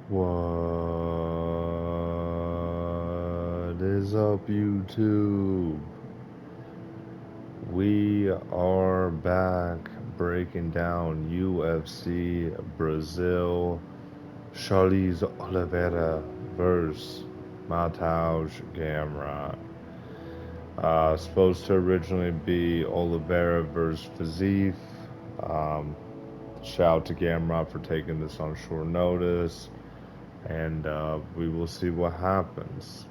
What is up, YouTube? We are back breaking down UFC Brazil. Charles Oliveira versus Mateusz Gamrot. Supposed to originally be Oliveira versus Fiziev. Um, Shout out to Gamrot for taking this on short notice, and we will see what happens.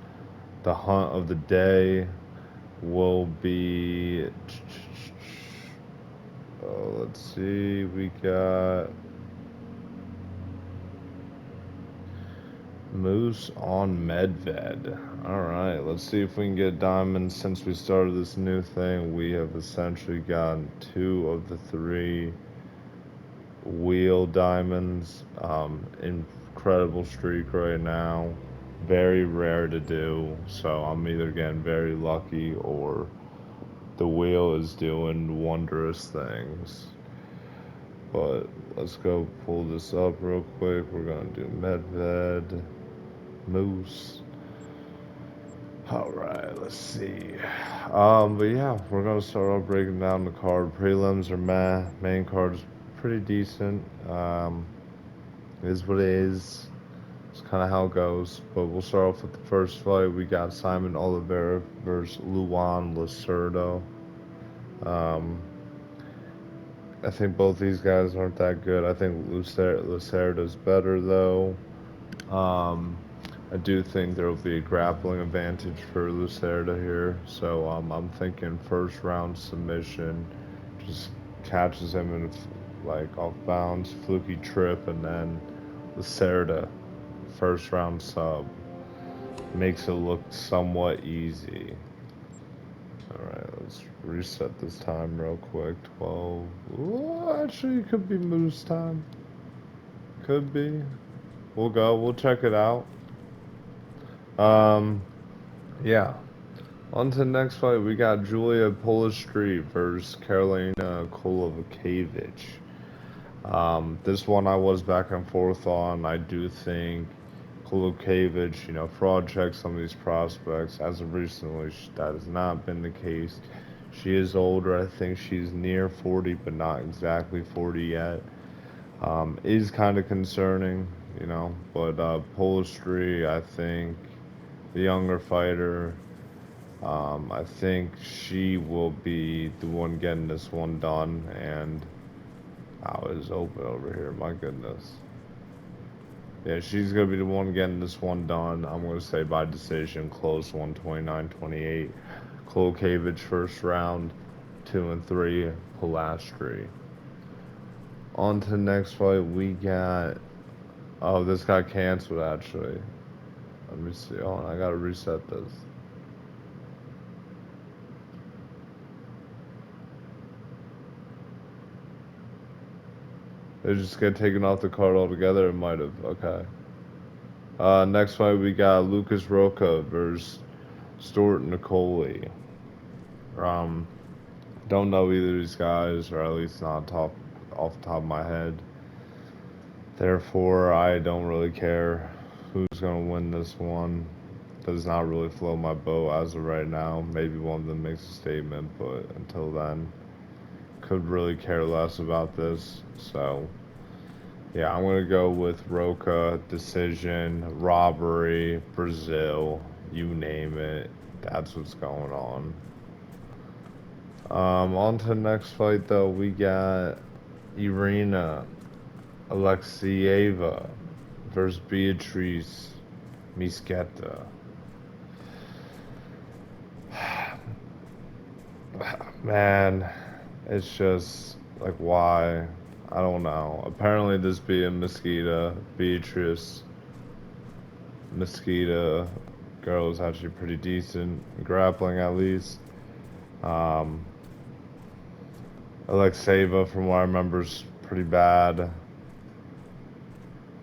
The hunt of the day will be. Let's see, we got Moose on Medved. Alright, let's see if we can get diamonds. Since we started this new thing, we have essentially gotten two of the three wheel diamonds. Incredible streak right now. Very rare to do, so I'm either getting very lucky or the wheel is doing wondrous things. But let's go pull this up real quick. We're gonna do Medved, Moose. Alright, let's see. But yeah, we're gonna start off breaking down the card. Prelims are meh. Main card is pretty decent. It is what it is. It's kind of how it goes. But we'll start off with the first fight. We got Simon Oliveira versus Luan Lacerda. Um, I think both these guys aren't that good. I think Lacerda's better though. Um, I do think there will be a grappling advantage for Lacerda here. So I'm thinking first round submission, just catches him in like off bounds, fluky trip, and then Lacerda first round sub makes it look somewhat easy. Alright, let's reset this time real quick. 12. Ooh, actually, it could be Moose time. Could be. We'll go. We'll check it out. Um, yeah. On to the next fight. We got Julia Polistri versus Karolina Kolovakiewicz. This one I was back and forth on. I do think Kolovakiewicz, fraud check some of these prospects. As of recently, that has not been the case. She is older. I think she's near 40, but not exactly 40 yet. Is kind of concerning, But Polistri, I think, the younger fighter, I think she will be the one getting this one done. And it is open over here. My goodness. Yeah, she's going to be the one getting this one done. I'm going to say by decision, close 129-28. Kolovakiewicz first round, 2 and 3, Polastri. On to the next fight, we got. Oh, this got canceled actually. Let me see. Oh, I gotta reset this. They just get taken off the card altogether. It might have. Okay. Next fight we got Lucas Roca versus Stuart Nicoli. Um, don't know either of these guys, or at least not off the top of my head. Therefore, I don't really care who's gonna win this one. Does not really float my boat as of right now. Maybe one of them makes a statement, but until then, could really care less about this. So, yeah, I'm gonna go with Roca, decision, robbery, Brazil, you name it. That's what's going on. On to the next fight though, we got Irina Alexieva versus Beatrice Misqueta. Man, it's just like why? I don't know. Apparently, this being Beatrice Mosquito girl is actually pretty decent, grappling at least. Um, Alexeva, from what I remember, is pretty bad.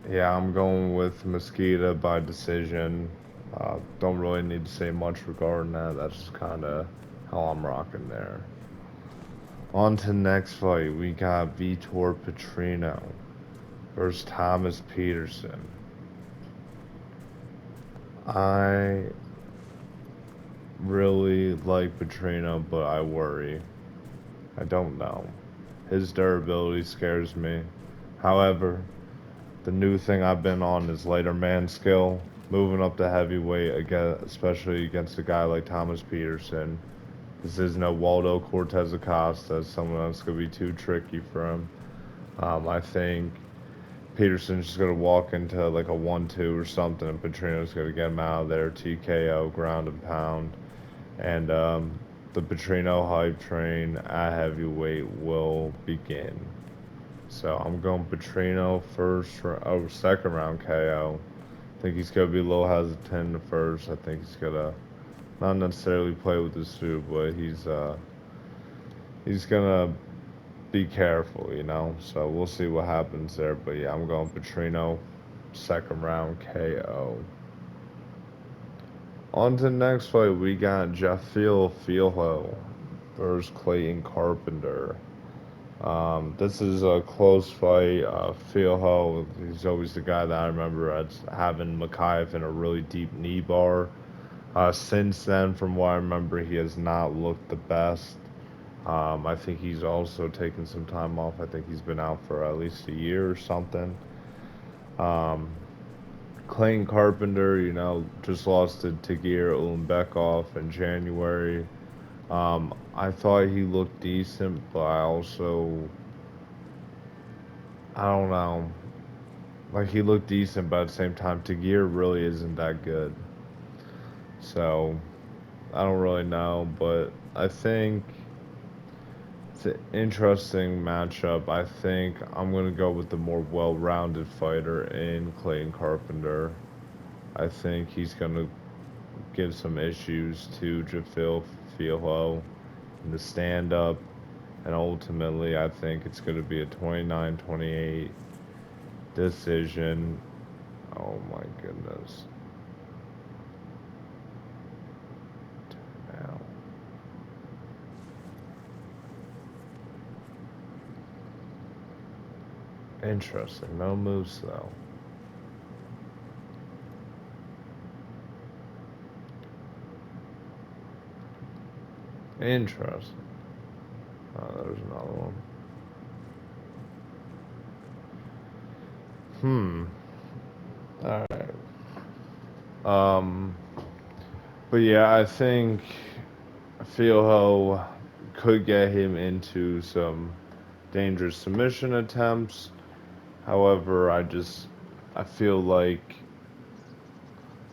Yeah, I'm going with Mosquito by decision. Don't really need to say much regarding that. That's just kind of how I'm rocking there. On to the next fight, we got Vitor Petrino versus Thomas Peterson. I really like Petrino, but I worry. I don't know. His durability scares me. However, the new thing I've been on is lighter man skill. Moving up to heavyweight, again, especially against a guy like Thomas Peterson. This is no Waldo Cortez Acosta, someone that's going to be too tricky for him. I think Peterson's just going to walk into like a 1-2 or something, and Petrino's going to get him out of there, TKO, ground and pound. And the Petrino hype train at heavyweight will begin. So I'm going Petrino second round KO. I think he's going to be a little hesitant in the first. I think he's going to not necessarily play with the suit, but he's going to be careful, you know. So we'll see what happens there. But yeah, I'm going Petrino second round KO. On to the next fight, we got Jafil Fieho versus Clayton Carpenter. This is a close fight. Fieho, he's always the guy that I remember as having Makayev in a really deep knee bar. Since then, from what I remember, he has not looked the best. I think he's also taken some time off. I think he's been out for at least a year or something. Clayton Carpenter, you know, just lost to Tagir Ulanbekov in January. I thought he looked decent, but I don't know. Like, he looked decent, but at the same time, Tagir really isn't that good. So, I don't really know, but I think it's an interesting matchup. I think I'm going to go with the more well-rounded fighter in Clayton Carpenter. I think he's going to give some issues to Jafil Fieho in the stand-up. And ultimately, I think it's going to be a 29-28 decision. Oh my goodness. Now. Interesting. No moves though. Interesting. Oh, there's another one. Alright. But yeah, I think Fieho could get him into some dangerous submission attempts. However, I feel like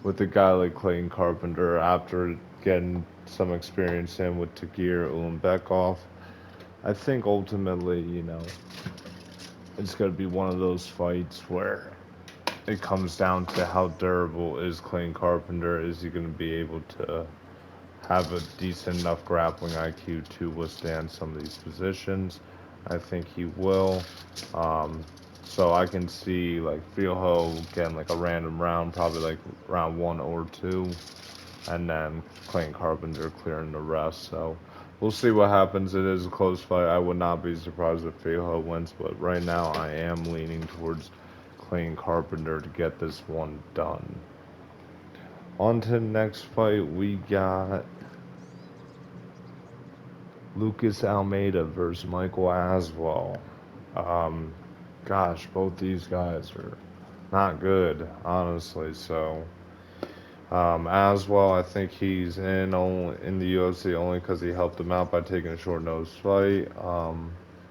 with a guy like Clayton Carpenter, after getting some experience in with Tagir Ulanbekov, I think ultimately, you know, it's going to be one of those fights where it comes down to how durable is Clayton Carpenter. Is he going to be able to have a decent enough grappling IQ to withstand some of these positions? I think he will. So I can see like Fieho getting like a random round, probably like round 1 or 2, and then Clayton Carpenter clearing the rest. So we'll see what happens. It is a close fight. I would not be surprised if Fieho wins, but right now I am leaning towards Clayton Carpenter to get this one done. On to the next fight, we got Lucas Almeida versus Michael Aswell. Gosh, both these guys are not good, honestly. So, Aswell, I think he's in the UFC only because he helped him out by taking a short notice fight.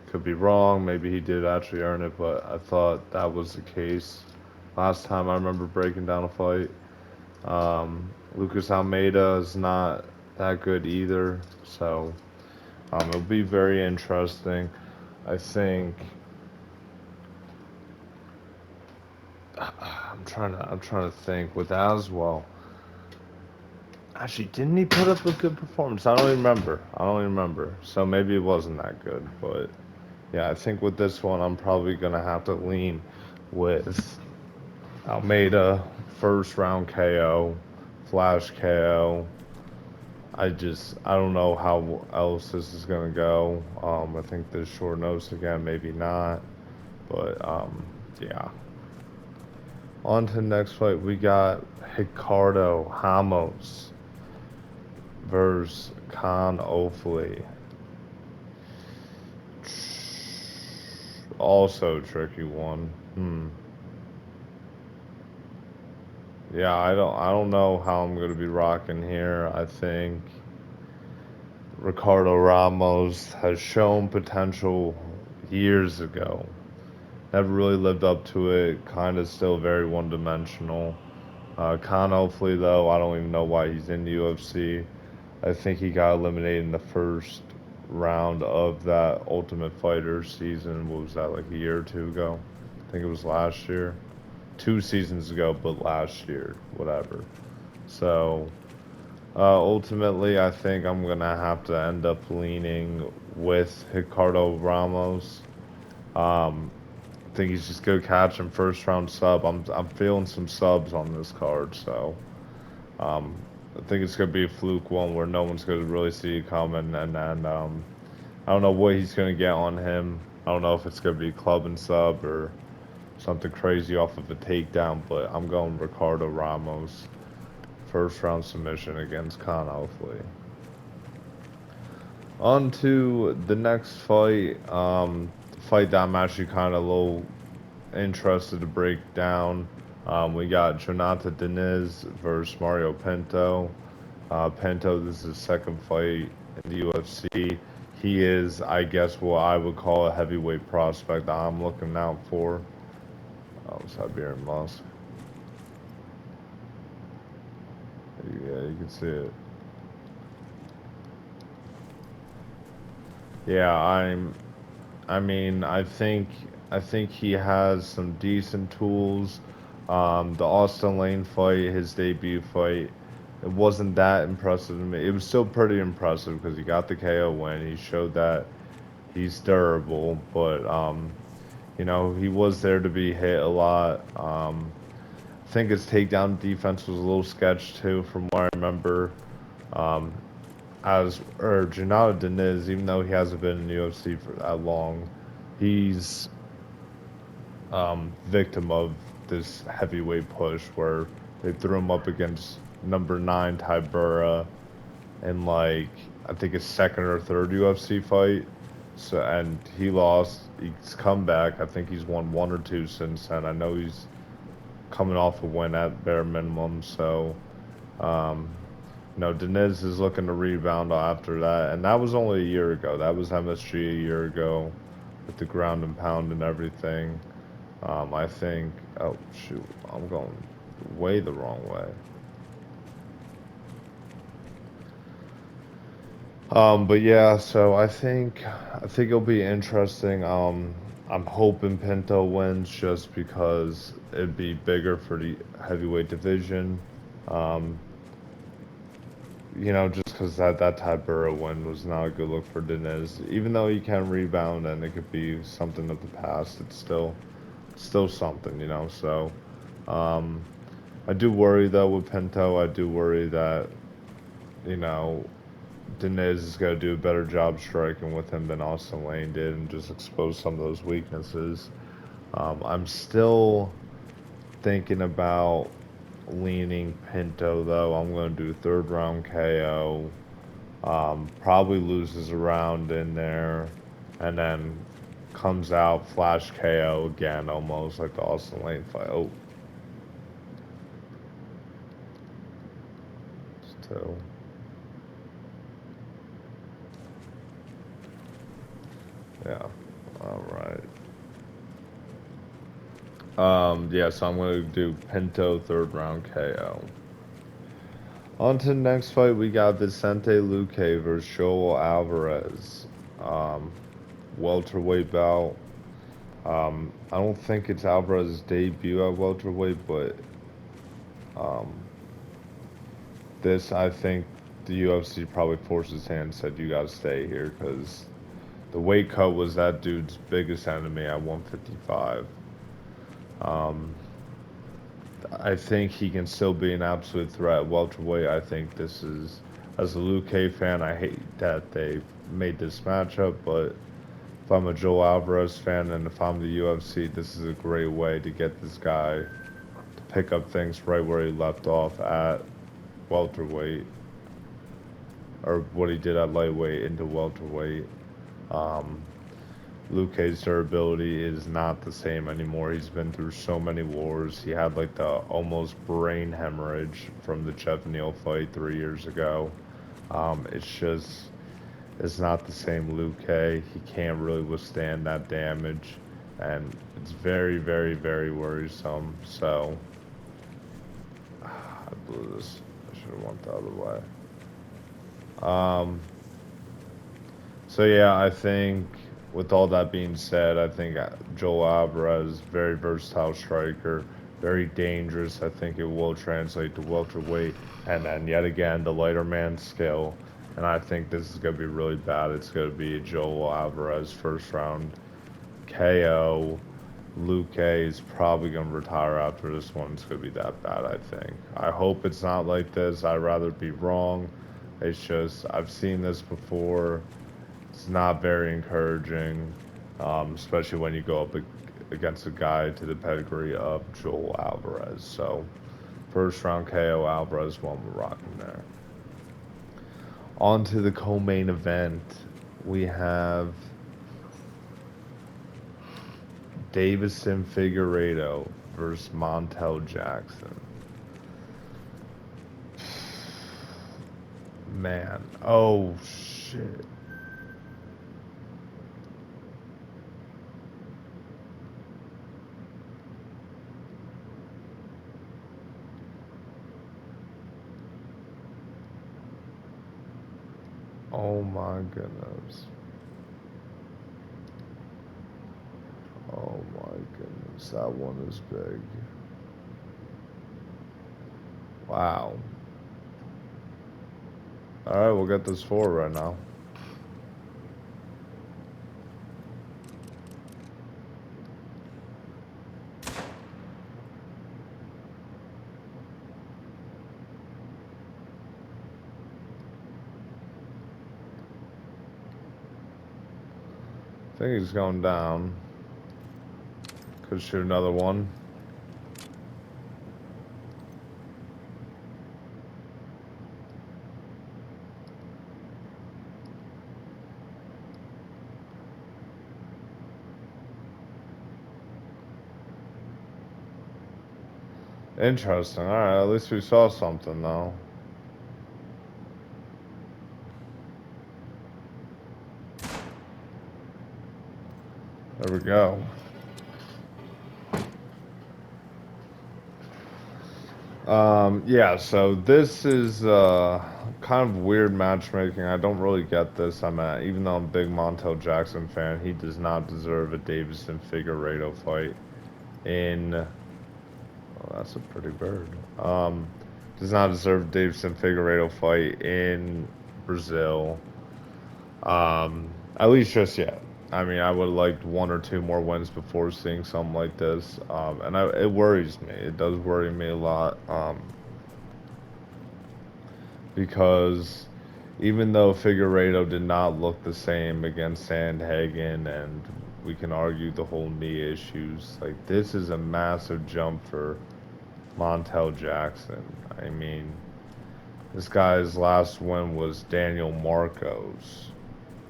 Could be wrong. Maybe he did actually earn it, but I thought that was the case last time I remember breaking down a fight. Lucas Almeida is not that good either, so it'll be very interesting. I think I'm trying to think with Aswell. Actually, didn't he put up a good performance? I don't even remember. So maybe it wasn't that good, but yeah, I think with this one, I'm probably gonna have to lean with Almeida first round KO, flash KO. I don't know how else this is gonna go. I think there's short notice again, maybe not, but yeah. On to the next fight, we got Ricardo Ramos versus Khan Ofli. Also a tricky one. Yeah, I don't know how I'm gonna be rocking here. I think Ricardo Ramos has shown potential years ago. Never really lived up to it. Kind of still very one-dimensional. Khan Hopefully though, I don't even know why he's in the UFC. I think he got eliminated in the first round of that Ultimate Fighter season. What was that, like a year or two ago? I think it was last year. 2 seasons ago, but last year, whatever. So ultimately, I think I'm gonna have to end up leaning with Ricardo Ramos. Um, I think he's just gonna catch him first round sub. I'm feeling some subs on this card, so um, I think it's gonna be a fluke one where no one's gonna really see it coming, and then I don't know what he's gonna get on him. I don't know if it's gonna be club and sub or something crazy off of a takedown, but I'm going Ricardo Ramos. First round submission against Khan hopefully. On to the next fight. Fight that I'm actually kind of a little interested to break down. We got Jonathan Diniz versus Mario Pinto. Pinto, this is his second fight in the UFC. He is, I guess, what I would call a heavyweight prospect that I'm looking out for. Oh, Siberian Musk. Yeah, you can see it. Yeah, I mean, I think he has some decent tools. The Austin Lane fight, his debut fight, it wasn't that impressive to me. It was still pretty impressive because he got the KO win. He showed that he's durable, but he was there to be hit a lot. I think his takedown defense was a little sketch too, from what I remember. Um, Jonathan Diniz, even though he hasn't been in the UFC for that long, he's victim of this heavyweight push where they threw him up against number 9 Tybura in like I think his second or third UFC fight. So and he lost. He's come back. I think he's won one or two since then. I know he's coming off a win at bare minimum. So um, Deniz is looking to rebound after that, and that was only a year ago. That was MSG a year ago with the ground and pound and everything. I think, oh shoot, I'm going way the wrong way. But yeah, so I think it'll be interesting. I'm hoping Pinto wins just because it'd be bigger for the heavyweight division. Um, just because that Tybura win was not a good look for Diniz. Even though he can rebound and it could be something of the past, it's still something, So, um, I do worry though with Pinto. I do worry that you know Diniz is going to do a better job striking with him than Austin Lane did, and just expose some of those weaknesses. I'm still thinking about leaning Pinto though. I'm going to do third round KO. Probably loses a round in there, and then comes out flash KO again, almost like the Austin Lane fight. Oh, two. Yeah. All right. Yeah, so I'm gonna do Pinto third round KO. On to the next fight, we got Vicente Luque versus Joel Alvarez. Um, Welterweight bout. I don't think it's Alvarez's debut at welterweight, but um, this I think the UFC probably forced his hand and said you gotta stay here because the weight cut was that dude's biggest enemy at 155. Um, I think he can still be an absolute threat at welterweight. I think this is, as a Luke K fan, I hate that they made this matchup, but if I'm a Joel Alvarez fan and if I'm the UFC, this is a great way to get this guy to pick up things right where he left off at welterweight, or what he did at lightweight into welterweight. Um, Luque's durability is not the same anymore. He's been through so many wars. He had like the almost brain hemorrhage from the Jeff Neal fight 3 years ago. It's not the same Luque. He can't really withstand that damage, and it's very, very, very worrisome. So, I blew this. I should have went the other way. Um, so yeah, I think with all that being said, I think Joel Alvarez, very versatile striker, very dangerous. I think it will translate to welterweight, and then yet again the lighter man skill. And I think this is going to be really bad. It's going to be Joel Alvarez first round KO. Luque is probably going to retire after this one. It's going to be that bad, I think. I hope it's not like this. I'd rather be wrong. It's just, I've seen this before. It's not very encouraging, especially when you go up against a guy to the pedigree of Joel Alvarez. So, first round KO Alvarez, one we're rocking there. On to the co-main event. We have Davison Figueiredo versus Montel Jackson. Man, oh shit. Oh my goodness. Oh my goodness, that one is big. Wow. Alright, we'll get this forward right now. I think he's going down. Could shoot another one. Interesting. Alright, at least we saw something though. There we go. Yeah, so this is kind of weird matchmaking. I don't really get this. Even though I'm a big Montel Jackson fan, he does not deserve a Davison Figueiredo fight in. Oh, that's a pretty bird. Does not deserve a Davison Figueiredo fight in Brazil. At least just yet. I mean, I would have liked one or two more wins before seeing something like this. It worries me. It does worry me a lot. Because even though Figueiredo did not look the same against Sandhagen, and we can argue the whole knee issues, like this is a massive jump for Montel Jackson. I mean, this guy's last win was Daniel Marcos.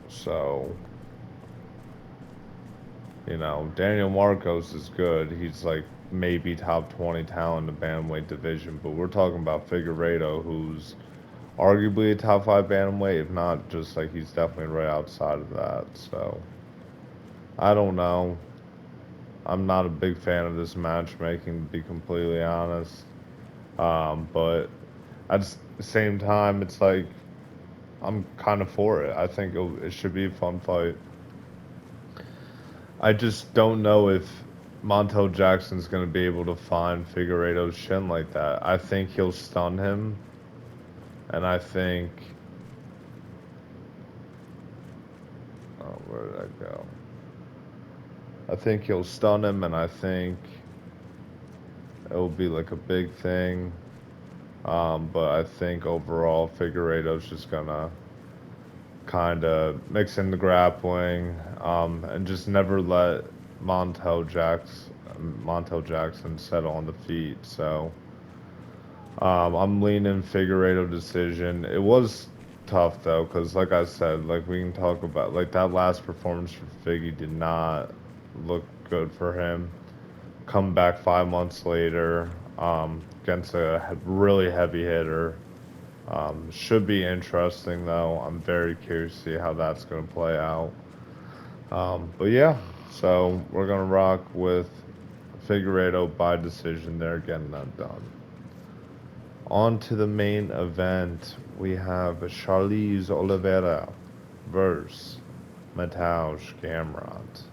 So, Daniel Marcos is good. He's like maybe top 20 talent in the bantamweight division, but we're talking about Figueiredo, who's arguably a top 5 bantamweight, if not just like he's definitely right outside of that. So, I don't know. I'm not a big fan of this matchmaking, to be completely honest. But at the same time, it's like I'm kind of for it. I think it should be a fun fight. I just don't know if Montel Jackson's going to be able to find Figueiredo's shin like that. I think he'll stun him, and I think... Oh, where did I go? I think he'll stun him, and I think it'll be like a big thing. But I think overall Figueiredo's just going to kind of mix in the grappling, and just never let Montel Montel Jackson settle on the feet. So I'm leaning Figueiredo decision. It was tough though, because like I said, like we can talk about like that last performance for Figgy did not look good for him. Come back 5 months later against a really heavy hitter. Should be interesting though. I'm very curious to see how that's going to play out. But yeah, so we're going to rock with Figueiredo by decision there, getting that done. On to the main event. We have Charlize Oliveira versus Mateusz Gamrot.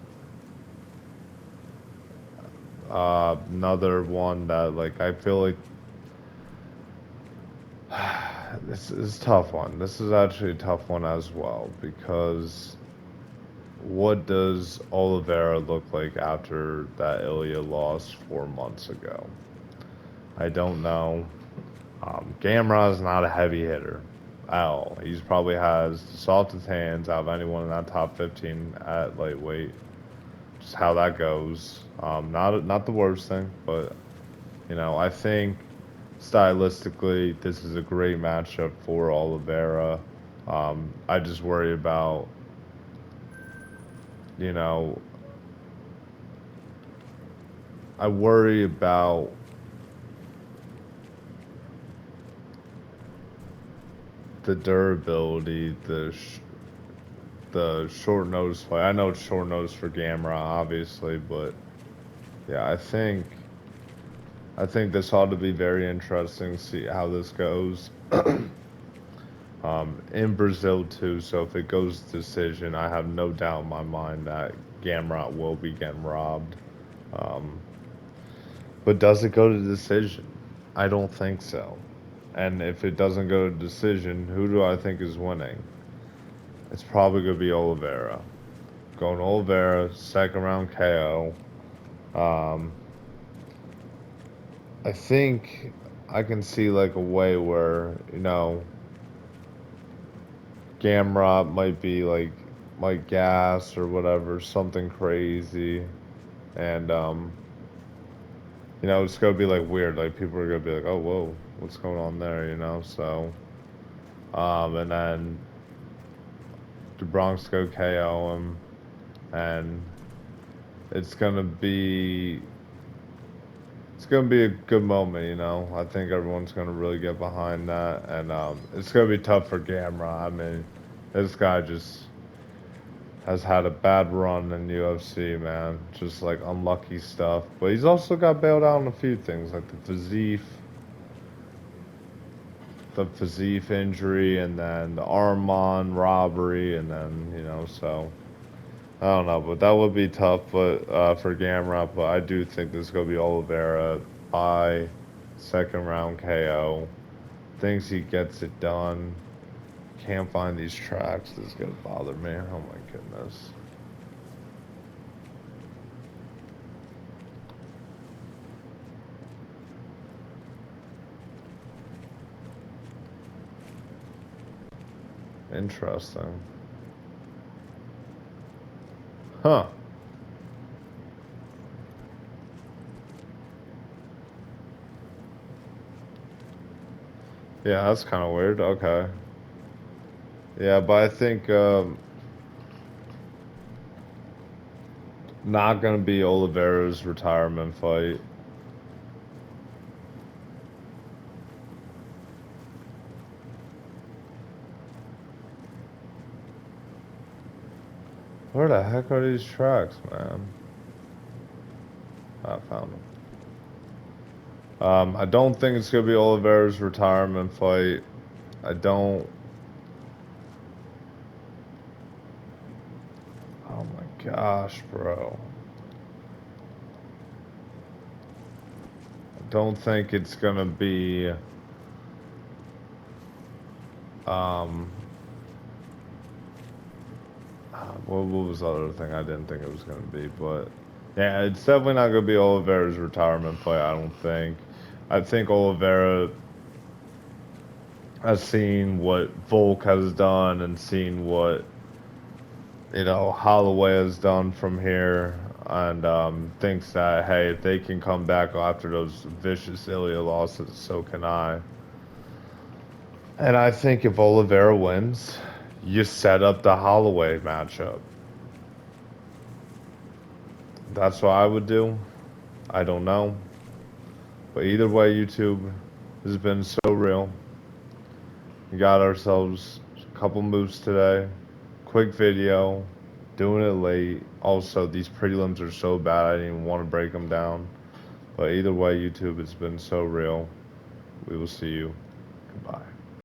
Another one that like I feel like this is a tough one. This is actually a tough one as well because what does Oliveira look like after that Ilya loss 4 months ago? I don't know. Gamrot is not a heavy hitter at all. He's probably has the softest hands out of anyone in that top 15 at lightweight. Just how that goes. Not the worst thing, but I think stylistically this is a great matchup for Oliveira. I just worry about you know I worry about the durability, the short notice play. I know it's short notice for Gamera, obviously, but yeah, I think this ought to be very interesting to see how this goes. In Brazil too, so if it goes decision, I have no doubt in my mind that Gamrot will be getting robbed. Um, but does it go to decision? I don't think so. And if it doesn't go to decision, who do I think is winning? It's probably going to be Oliveira. Going Oliveira, second round KO. Um, I think I can see like a way where, Gamrot might be like gas or whatever, something crazy. And, it's going to be like weird. Like people are going to be like, oh, whoa, what's going on there, So, and then the Bronx go KO him. And it's gonna be a good moment. I think everyone's gonna really get behind that, and it's gonna be tough for Gamrot. I mean, this guy just has had a bad run in UFC, man. Just like unlucky stuff, but he's also got bailed out on a few things, like the physique injury, and then the Armand robbery, and then so. I don't know, but that would be tough. But for Gamrot, but I do think this is gonna be Oliveira by second round KO. Thinks he gets it done. Can't find these tracks. This is gonna bother me. Oh my goodness. Interesting. Huh. Yeah, that's kind of weird. Okay. Yeah, but I think not gonna be Oliveira's retirement fight. Where the heck are these tracks, man? I found them. I don't think it's gonna be Oliveira's retirement fight. I don't. Oh my gosh, bro. I don't think it's gonna be. Um. What was the other thing I didn't think it was gonna be? But yeah, it's definitely not gonna be Oliveira's retirement fight. I don't think. I think Oliveira has seen what Volk has done and seen what Holloway has done from here. and thinks that, hey, if they can come back after those vicious Ilya losses, so can I. And I think if Oliveira wins, you set up the Holloway matchup. That's what I would do. I don't know. But either way, YouTube has been so real. We got ourselves a couple moves today. Quick video. Doing it late. Also, these prelims are so bad I didn't even want to break them down. But either way, YouTube, it's been so real. We will see you. Goodbye.